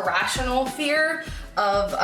irrational fear of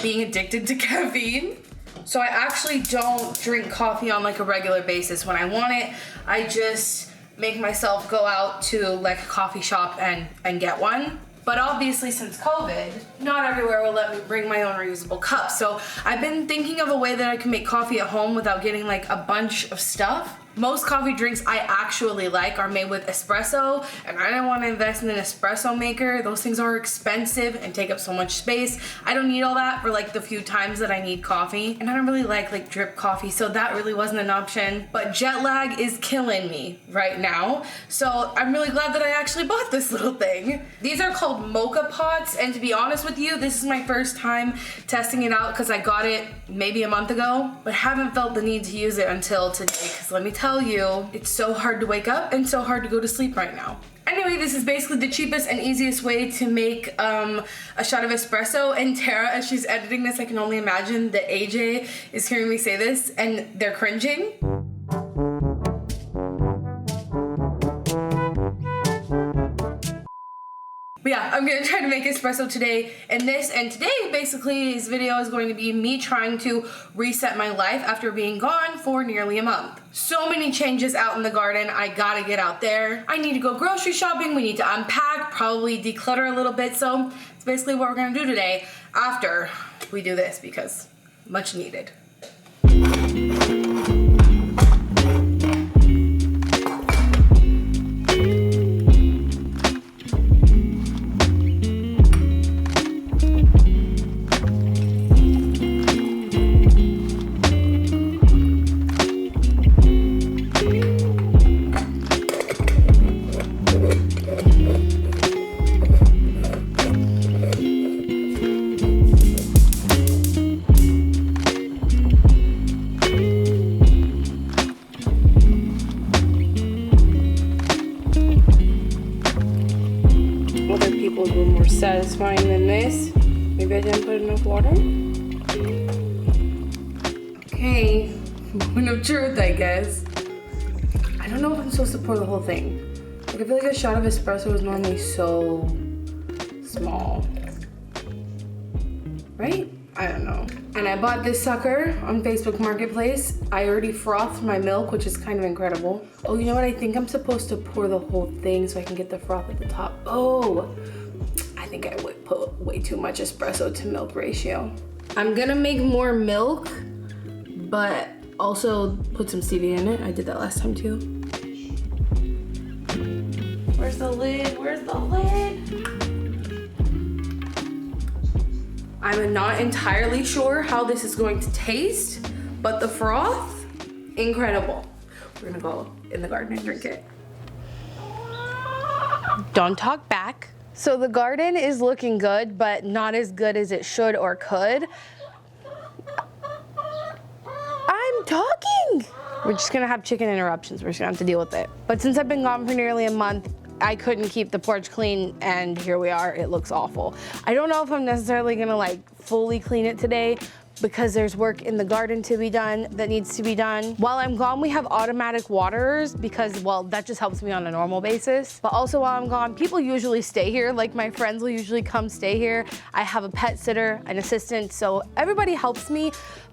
being addicted to caffeine. So I actually don't drink coffee on like a regular basis. When I want it, I just make myself go out to like a coffee shop and get one. But obviously since COVID, not everywhere will let me bring my own reusable cups. So I've been thinking of a way that I can make coffee at home without getting like a bunch of stuff. Most coffee drinks I actually like are made with espresso, and I don't want to invest in an espresso maker. Those things are expensive and take up so much space. I don't need all that for like the few times that I need coffee, and I don't really like drip coffee, so that really wasn't an option. But jet lag is killing me right now, so I'm really glad that I actually bought this little thing. These are called mocha pots, and to be honest with you, this is my first time testing it out because I got it maybe a month ago, but haven't felt the need to use it until today, because let me tell you, it's so hard to wake up and so hard to go to sleep right now. Anyway, this is basically the cheapest and easiest way to make a shot of espresso, and Tara, as she's editing this, I can only imagine that AJ is hearing me say this and they're cringing. But yeah, I'm gonna try to make espresso today, and today basically this video is going to be me trying to reset my life after being gone for nearly a month. So many changes out in the garden, I gotta get out there. I need to go grocery shopping, we need to unpack, probably declutter a little bit, so it's basically what we're gonna do today after we do this, because much needed. Satisfying than this. Maybe I didn't put enough water. Okay, moment of truth, I guess. I don't know if I'm supposed to pour the whole thing. Like, I feel like a shot of espresso is normally so small, right? I don't know. And I bought this sucker on Facebook Marketplace. I already frothed my milk, which is kind of incredible. Oh, you know what? I think I'm supposed to pour the whole thing so I can get the froth at the top. Oh. I think I would put way too much espresso to milk ratio. I'm gonna make more milk, but also put some stevia in it. I did that last time too. Where's the lid? Where's the lid? I'm not entirely sure how this is going to taste, but the froth, incredible. We're gonna go in the garden and drink it. Don't talk back. So the garden is looking good, but not as good as it should or could. I'm talking! We're just gonna have chicken interruptions. We're just gonna have to deal with it. But since I've been gone for nearly a month, I couldn't keep the porch clean, and here we are. It looks awful. I don't know if I'm necessarily gonna like fully clean it today, because there's work in the garden to be done that needs to be done. While I'm gone, we have automatic waterers because, well, that just helps me on a normal basis. But also while I'm gone, people usually stay here. Like my friends will usually come stay here. I have a pet sitter, an assistant, so everybody helps me,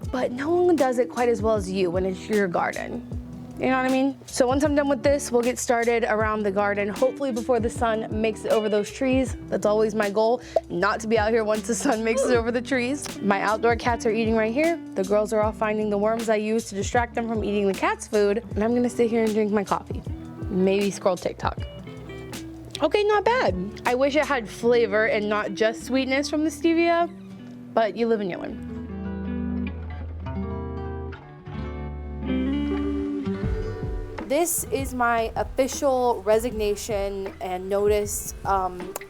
but no one does it quite as well as you when it's your garden. You know what I mean? So once I'm done with this, we'll get started around the garden, hopefully before the sun makes it over those trees. That's always my goal, not to be out here once the sun makes it over the trees. My outdoor cats are eating right here. The girls are all finding the worms I use to distract them from eating the cat's food. And I'm gonna sit here and drink my coffee. Maybe scroll TikTok. Okay, not bad. I wish it had flavor and not just sweetness from the stevia, but you live and you learn. This is my official resignation and notice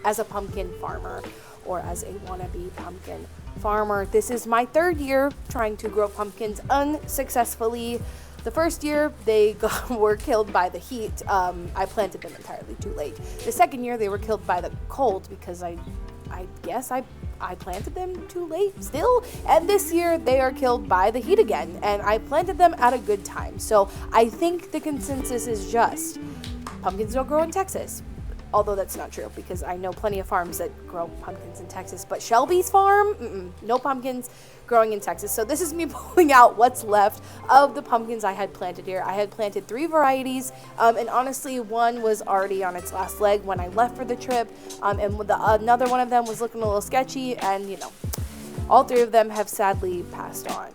as a pumpkin farmer, or as a wannabe pumpkin farmer. This is my third year trying to grow pumpkins unsuccessfully. The first year they were killed by the heat. I planted them entirely too late. The second year they were killed by the cold because I guess I planted them too late still. And this year they are killed by the heat again, and I planted them at a good time. So I think the consensus is just pumpkins don't grow in Texas. although that's not true because I know plenty of farms that grow pumpkins in Texas, but Shelby's farm, no pumpkins growing in Texas. So this is me pulling out what's left of the pumpkins I had planted here. I had planted 3 varieties, and honestly, one was already on its last leg when I left for the trip, and another one of them was looking a little sketchy, and you know, all 3 of them have sadly passed on.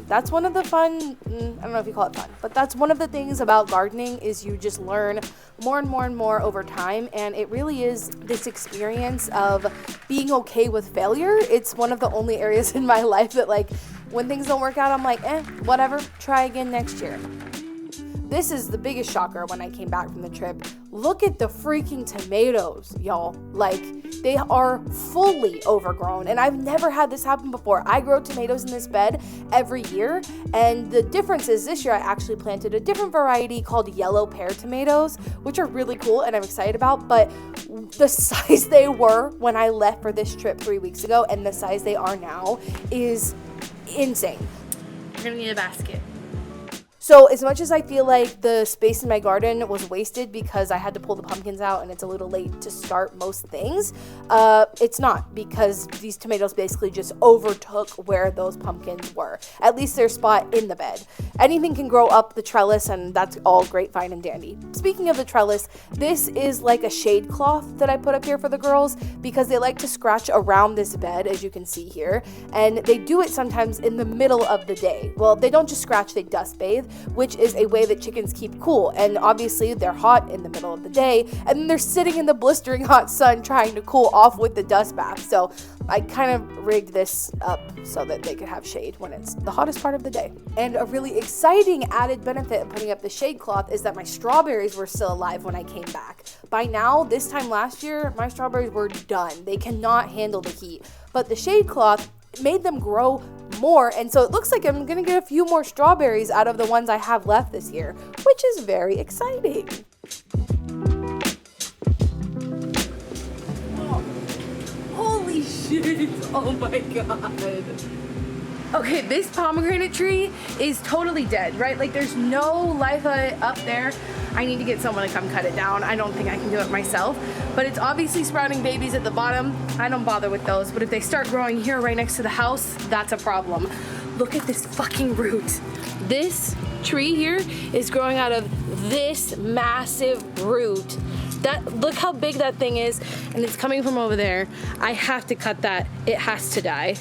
That's one of the fun, I don't know if you call it fun, but that's one of the things about gardening is you just learn more and more and more over time, and it really is this experience of being okay with failure. It's one of the only areas in my life that, like, when things don't work out, I'm like, whatever, try again next year. This is the biggest shocker when I came back from the trip. Look at the freaking tomatoes, y'all. Like, they are fully overgrown, and I've never had this happen before. I grow tomatoes in this bed every year, and the difference is this year I actually planted a different variety called yellow pear tomatoes, which are really cool and I'm excited about, but the size they were when I left for this trip 3 weeks ago and the size they are now is insane. You're gonna need a basket. So as much as I feel like the space in my garden was wasted because I had to pull the pumpkins out and it's a little late to start most things, it's not, because these tomatoes basically just overtook where those pumpkins were, at least their spot in the bed. Anything can grow up the trellis, and that's all great, fine, and dandy. Speaking of the trellis, this is like a shade cloth that I put up here for the girls because they like to scratch around this bed, as you can see here, and they do it sometimes in the middle of the day. Well, they don't just scratch, they dust bathe, which is a way that chickens keep cool, and obviously they're hot in the middle of the day, and then they're sitting in the blistering hot sun trying to cool off with the dust bath. So I kind of rigged this up so that they could have shade when it's the hottest part of the day. And a really exciting added benefit of putting up the shade cloth is that my strawberries were still alive when I came back. By now, this time last year, my strawberries were done. They cannot handle the heat, but the shade cloth made them grow more, and so it looks like I'm gonna get a few more strawberries out of the ones I have left this year, which is very exciting. Oh, holy shit, oh my god. Okay, this pomegranate tree is totally dead, right? Like, there's no life up there. I need to get someone to come cut it down. I don't think I can do it myself, but it's obviously sprouting babies at the bottom. I don't bother with those, but if they start growing here right next to the house, that's a problem. Look at this fucking root. This tree here is growing out of this massive root. Look how big that thing is, and it's coming from over there. I have to cut that. It has to die.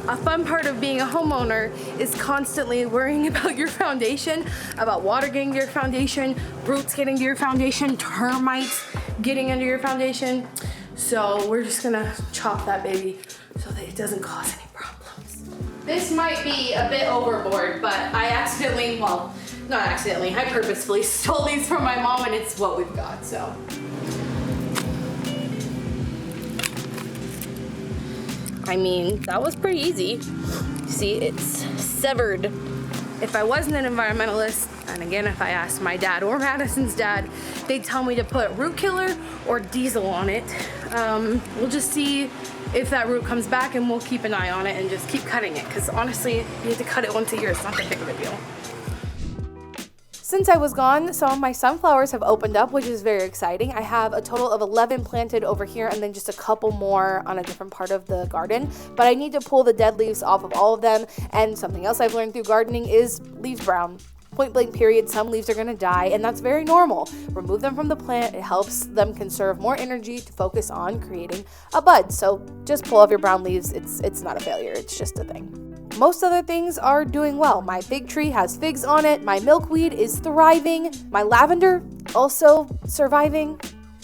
A fun part of being a homeowner is constantly worrying about your foundation, about water getting to your foundation, roots getting to your foundation, termites getting into your foundation. So we're just gonna chop that baby so that it doesn't cause any problems. This might be a bit overboard, but I accidentally, well, not accidentally, I purposefully stole these from my mom, and it's what we've got, so. I mean, that was pretty easy. See, it's severed. If I wasn't an environmentalist, and again, if I asked my dad or Madison's dad, they'd tell me to put root killer or diesel on it. We'll just see if that root comes back, and we'll keep an eye on it and just keep cutting it, because honestly, you have to cut it once a year. It's not that big of a deal. Since I was gone, some of my sunflowers have opened up, which is very exciting. I have a total of 11 planted over here and then just a couple more on a different part of the garden. But I need to pull the dead leaves off of all of them. And something else I've learned through gardening is leaves brown. Point blank period, some leaves are going to die, and that's very normal. Remove them from the plant. It helps them conserve more energy to focus on creating a bud. So just pull off your brown leaves. It's not a failure. It's just a thing. Most other things are doing well. My fig tree has figs on it. My milkweed is thriving. My lavender also surviving.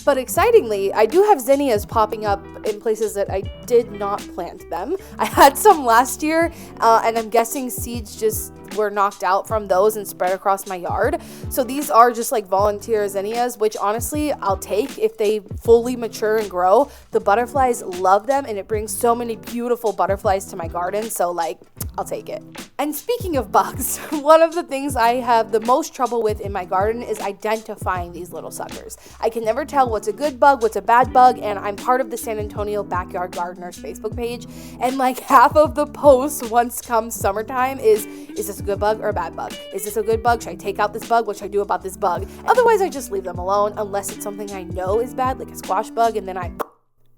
But excitingly, I do have zinnias popping up in places that I did not plant them. I had some last year, and I'm guessing seeds just were knocked out from those and spread across my yard. So these are just like volunteer zinnias, which honestly I'll take if they fully mature and grow. The butterflies love them, and it brings so many beautiful butterflies to my garden. So like, I'll take it. And speaking of bugs, one of the things I have the most trouble with in my garden is identifying these little suckers. I can never tell what's a good bug, what's a bad bug, and I'm part of the San Antonio Backyard Gardeners Facebook page, and like half of the posts once comes summertime is this a good bug or a bad bug? Is this a good bug? Should I take out this bug? What should I do about this bug? Otherwise, I just leave them alone unless it's something I know is bad, like a squash bug, and then I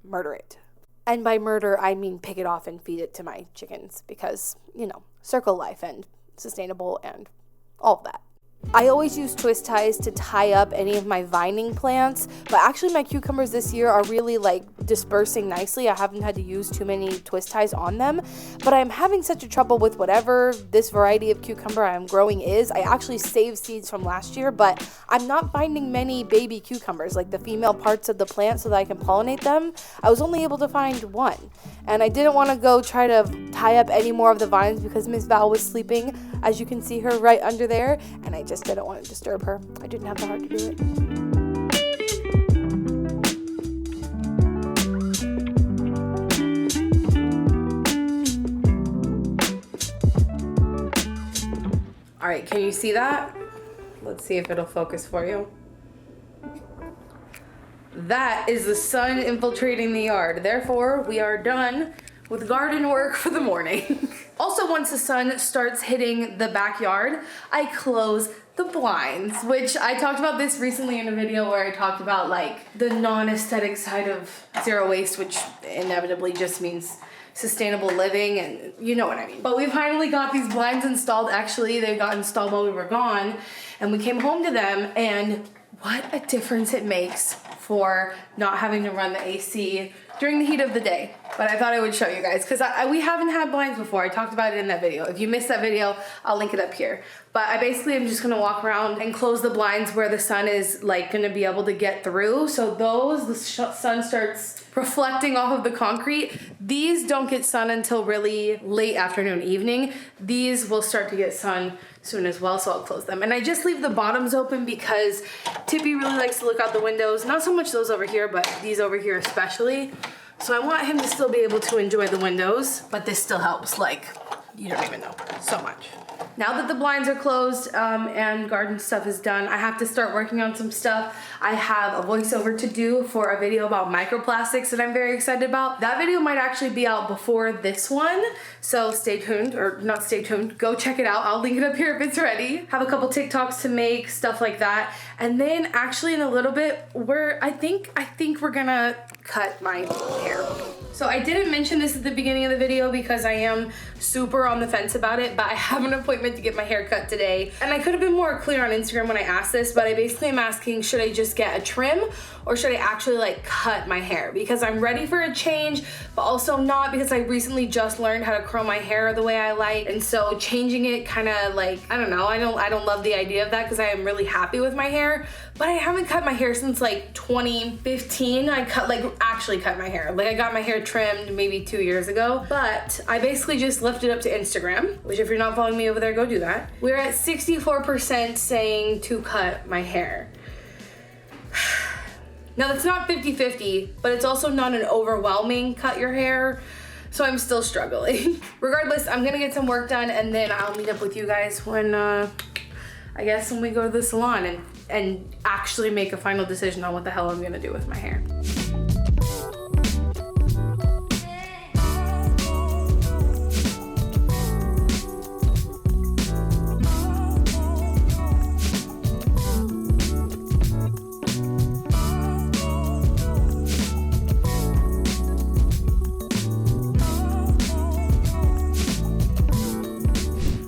murder it. And by murder, I mean pick it off and feed it to my chickens because, circle life and sustainable and all of that. I always use twist ties to tie up any of my vining plants, but actually my cucumbers this year are really dispersing nicely. I haven't had to use too many twist ties on them, but I'm having such a trouble with whatever this variety of cucumber I'm growing is. I actually saved seeds from last year, but I'm not finding many baby cucumbers, like the female parts of the plant so that I can pollinate them. I was only able to find one, and I didn't want to go try to tie up any more of the vines because Miss Val was sleeping, as you can see her right under there, and I just didn't want to disturb her. I didn't have the heart to do it. All right, can you see that? Let's see if it'll focus for you. That is the sun infiltrating the yard. Therefore, we are done with garden work for the morning. Also, once the sun starts hitting the backyard, I close the blinds, which I talked about this recently in a video where I talked about the non-aesthetic side of zero waste, which inevitably just means sustainable living, and you know what I mean. But we finally got these blinds installed. Actually, they got installed while we were gone, and we came home to them, and what a difference it makes for not having to run the AC during the heat of the day. But I thought I would show you guys because we haven't had blinds before. I talked about it in that video. If you missed that video, I'll link it up here. But I basically am just gonna walk around and close the blinds where the sun is gonna be able to get through. So the sun starts reflecting off of the concrete. These don't get sun until really late afternoon, evening. These will start to get sun soon as well, so I'll close them. And I just leave the bottoms open because Tippy really likes to look out the windows. Not so much those over here, but these over here especially. So I want him to still be able to enjoy the windows, but this still helps, you don't even know, so much. Now that the blinds are closed and garden stuff is done, I have to start working on some stuff. I have a voiceover to do for a video about microplastics that I'm very excited about. That video might actually be out before this one, so stay tuned, or not stay tuned, go check it out. I'll link it up here if it's ready. Have a couple TikToks to make, stuff like that. And then actually in a little bit, I think we're gonna cut my hair. So I didn't mention this at the beginning of the video because I am super on the fence about it, but I have an appointment to get my hair cut today. And I could have been more clear on Instagram when I asked this, but I basically am asking, should I just get a trim or should I actually cut my hair? Because I'm ready for a change, but also not, because I recently just learned how to curl my hair the way I like. And so changing it kind of I don't know, I don't love the idea of that because I am really happy with my hair, but I haven't cut my hair since 2015. I actually cut my hair. I got my hair trimmed maybe 2 years ago, but I basically just lifted up to Instagram, which if you're not following me over there, go do that. We're at 64% saying to cut my hair. Now that's not 50-50, but it's also not an overwhelming cut your hair, so I'm still struggling. Regardless, I'm gonna get some work done and then I'll meet up with you guys when we go to the salon and actually make a final decision on what the hell I'm gonna do with my hair.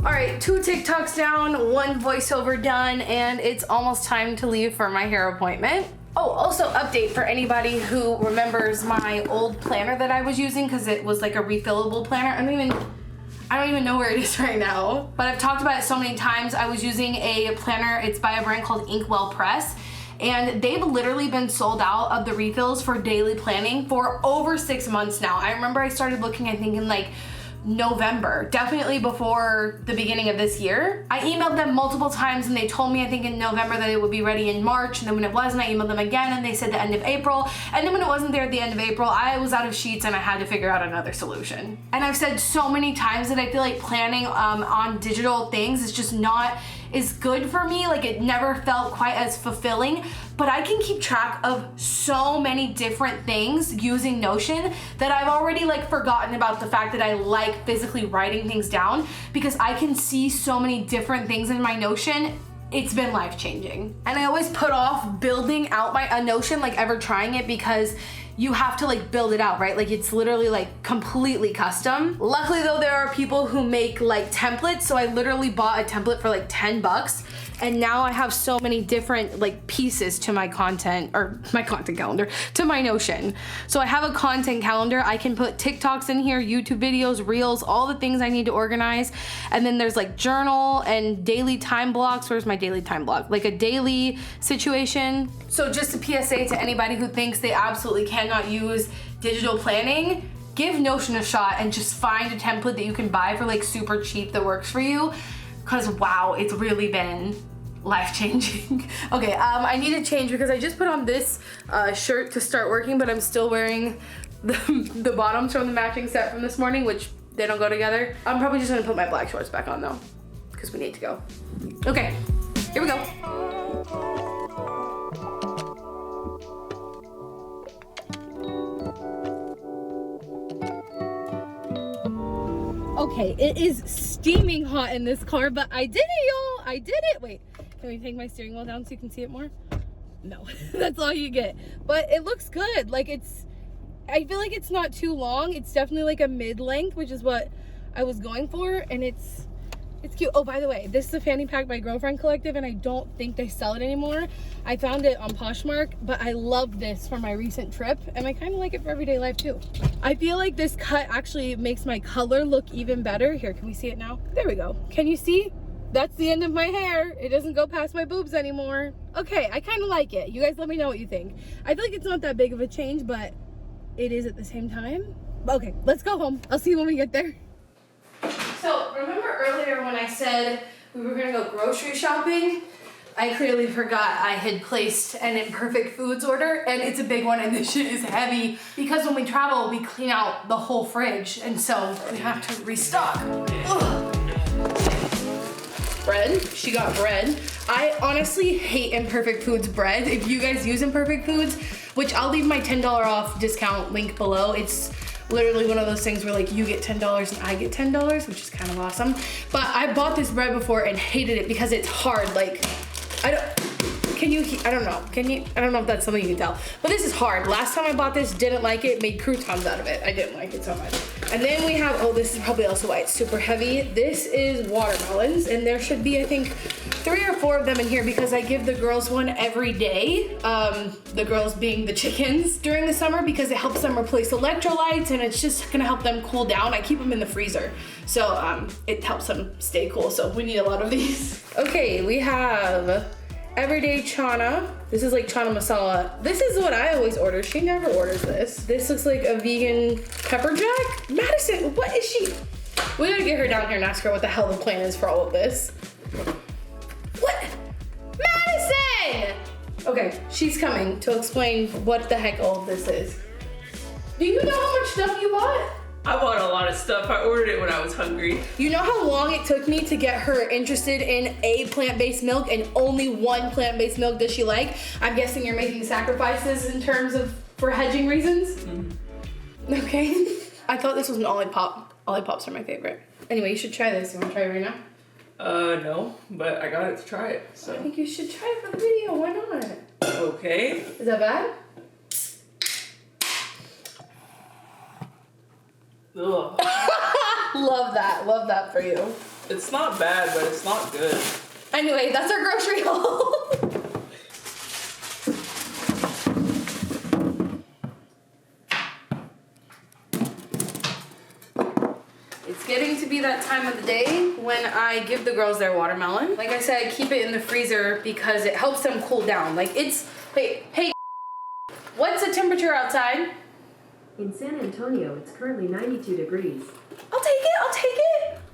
Alright, 2 TikToks down, 1 voiceover done, and it's almost time to leave for my hair appointment. Oh, also update for anybody who remembers my old planner that I was using, because it was a refillable planner. I don't even know where it is right now, but I've talked about it so many times. I was using a planner, it's by a brand called Inkwell Press, and they've literally been sold out of the refills for daily planning for over 6 months now. I remember I started looking and thinking November, definitely before the beginning of this year. I emailed them multiple times and they told me, I think in November, that it would be ready in March. And then when it wasn't, I emailed them again and they said the end of April. And then when it wasn't there at the end of April, I was out of sheets and I had to figure out another solution. And I've said so many times that I feel like planning on digital things is just not as good for me. Like, it never felt quite as fulfilling, but I can keep track of so many different things using Notion that I've already like forgotten about the fact that I like physically writing things down, because I can see so many different things in my Notion. It's been life-changing. And I always put off building out a Notion, like ever trying it, because you have to like build it out, right? Like, it's literally like completely custom. Luckily though, there are people who make like templates. So I literally bought a template for like 10 bucks. And now I have so many different like pieces to my content, or my content calendar, to my Notion. So I have a content calendar. I can put TikToks in here, YouTube videos, reels, all the things I need to organize. And then there's like journal and daily time blocks. Where's my daily time block? Like a daily situation. So just a PSA to anybody who thinks they absolutely cannot use digital planning, give Notion a shot and just find a template that you can buy for like super cheap that works for you. Cause wow, it's really been life-changing. Okay, I need to change because I just put on this shirt to start working, but I'm still wearing the bottoms from the matching set from this morning, which they don't go together. I'm probably just gonna put my black shorts back on though, because we need to go. Okay, here we go. Okay, it is steaming hot in this car, but I did it, y'all. I did it. Wait, can we take my steering wheel down so you can see it more? No, that's all you get. But it looks good. Like, I feel like it's not too long. It's definitely like a mid-length, which is what I was going for, and it's cute. Oh, by the way, this is a fanny pack by Girlfriend Collective, and I don't think they sell it anymore. I found it on Poshmark, but I love this for my recent trip, and I kind of like it for everyday life too. I feel like this cut actually makes my color look even better. Here, can we see it now? There we go. Can you see? That's the end of my hair. It doesn't go past my boobs anymore. Okay, I kind of like it. You guys let me know what you think. I feel like it's not that big of a change, but it is at the same time. Okay, let's go home. I'll see you when we get there. So, remember earlier when I said we were gonna go grocery shopping? I clearly forgot I had placed an Imperfect Foods order, and it's a big one, and this shit is heavy because when we travel, we clean out the whole fridge, and so we have to restock. Ugh. Bread. She got bread. I honestly hate Imperfect Foods bread. If you guys use Imperfect Foods, which I'll leave my $10 off discount link below, it's literally one of those things where like you get $10 and I get $10, which is kind of awesome. But I bought this bread before and hated it because it's hard. Like, I don't know if that's something you can tell, but this is hard. Last time I bought this, didn't like it, made croutons out of it. I didn't like it so much. And then we have, oh, this is probably also why it's super heavy. This is watermelons, and there should be, I think, 3 or 4 of them in here because I give the girls one every day. The girls being the chickens during the summer because it helps them replace electrolytes and it's just gonna help them cool down. I keep them in the freezer, so it helps them stay cool. So we need a lot of these. Okay, we have everyday chana. This is like chana masala. This is what I always order. She never orders this. This looks like a vegan pepper jack. Madison, what is she? We gotta get her down here and ask her what the hell the plan is for all of this. What? Madison! Okay, she's coming to explain what the heck all of this is. Do you know how much stuff you bought? I bought a lot of stuff. I ordered it when I was hungry. You know how long it took me to get her interested in a plant-based milk, and only one plant-based milk does she like? I'm guessing you're making sacrifices in terms of for hedging reasons? Mm-hmm. Okay. I thought this was an Olipop. Olipops are my favorite. Anyway, you should try this. You want to try it right now? No, but I got it to try it, so. I think you should try it for the video. Why not? Okay. Is that bad? Ugh. Love that for you. It's not bad, but it's not good. Anyway, that's our grocery haul. It's getting to be that time of the day when I give the girls their watermelon. Like I said, I keep it in the freezer because it helps them cool down. Like hey, what's the temperature outside? In San Antonio, it's currently 92 degrees. I'll take it.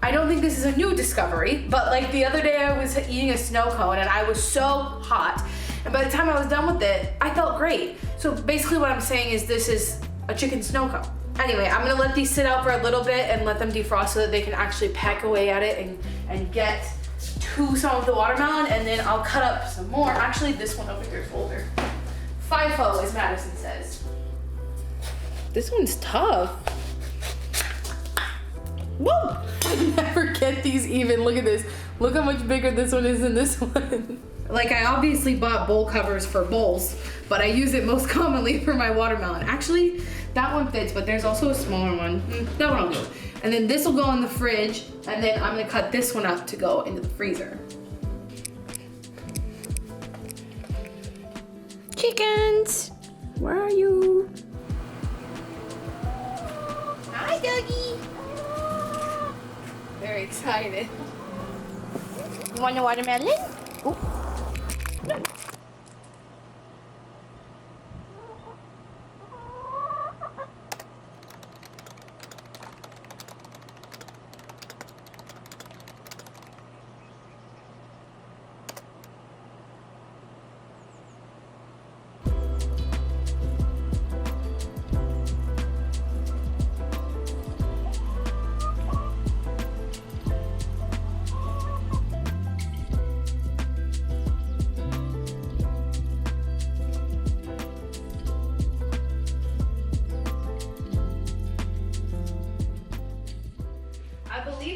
I don't think this is a new discovery, but like the other day I was eating a snow cone and I was so hot. And by the time I was done with it, I felt great. So basically what I'm saying is this is a chicken snow cone. Anyway, I'm gonna let these sit out for a little bit and let them defrost so that they can actually peck away at it and get to some of the watermelon, and then I'll cut up some more. Actually, this one over here is older. FIFO, as Madison says. This one's tough. Woo! I never get these even. Look at this. Look how much bigger this one is than this one. Like, I obviously bought bowl covers for bowls, but I use it most commonly for my watermelon. Actually, that one fits, but there's also a smaller one. That one I'll do. And then this will go in the fridge, and then I'm gonna cut this one up to go into the freezer. Chickens, where are you? Hi, doggy. Very excited. You want a watermelon? Ooh.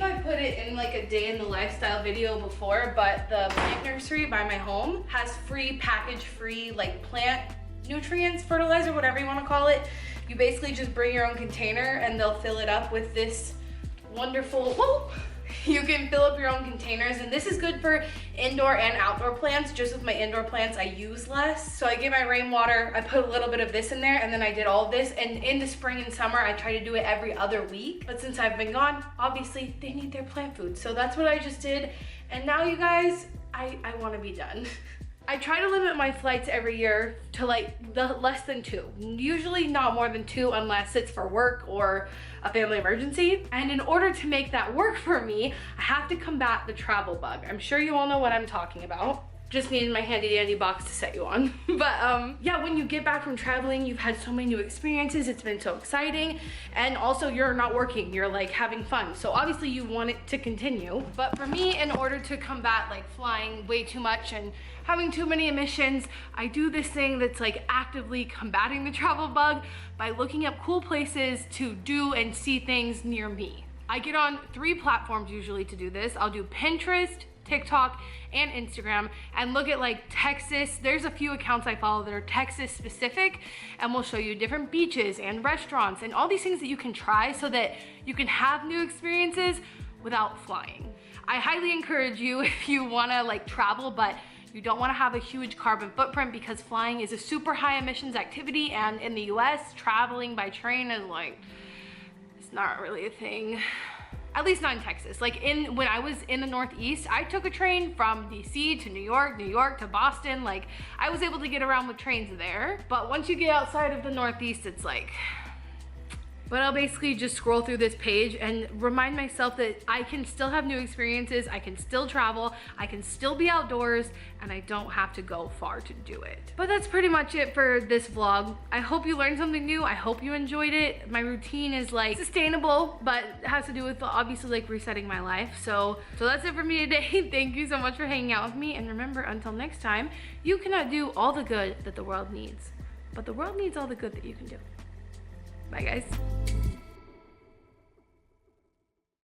I put it in like a day in the lifestyle video before, but the plant nursery by my home has free package-free like plant nutrients, fertilizer, whatever you want to call it. You basically just bring your own container and they'll fill it up with this wonderful, whoa, you can fill up your own containers, and this is good for indoor and outdoor plants. Just with my indoor plants, I use less. So I get my rainwater, I put a little bit of this in there, and then I did all of this. And in the spring and summer, I try to do it every other week. But since I've been gone, obviously they need their plant food. So that's what I just did. And now you guys, I want to be done. I try to limit my flights every year to like less than 2. Usually not more than 2 unless it's for work or a family emergency. And in order to make that work for me, I have to combat the travel bug. I'm sure you all know what I'm talking about. Just needed my handy dandy box to set you on. But yeah, when you get back from traveling, you've had so many new experiences, it's been so exciting. And also you're not working, you're like having fun. So obviously you want it to continue. But for me, in order to combat like flying way too much and having too many emissions, I do this thing that's like actively combating the travel bug by looking up cool places to do and see things near me. I get on 3 platforms usually to do this. I'll do Pinterest, TikTok, and Instagram, and look at like Texas. There's a few accounts I follow that are Texas specific, and will show you different beaches and restaurants and all these things that you can try so that you can have new experiences without flying. I highly encourage you, if you wanna like travel, but you don't wanna have a huge carbon footprint, because flying is a super high emissions activity, and in the US, traveling by train is like, it's not really a thing. At least not in Texas. Like when I was in the Northeast, I took a train from DC to New York to Boston. Like I was able to get around with trains there. But once you get outside of the Northeast, it's like, but I'll basically just scroll through this page and remind myself that I can still have new experiences, I can still travel, I can still be outdoors, and I don't have to go far to do it. But that's pretty much it for this vlog. I hope you learned something new. I hope you enjoyed it. My routine is like sustainable, but it has to do with obviously like resetting my life. So that's it for me today. Thank you so much for hanging out with me. And remember, until next time, you cannot do all the good that the world needs, but the world needs all the good that you can do. Bye guys.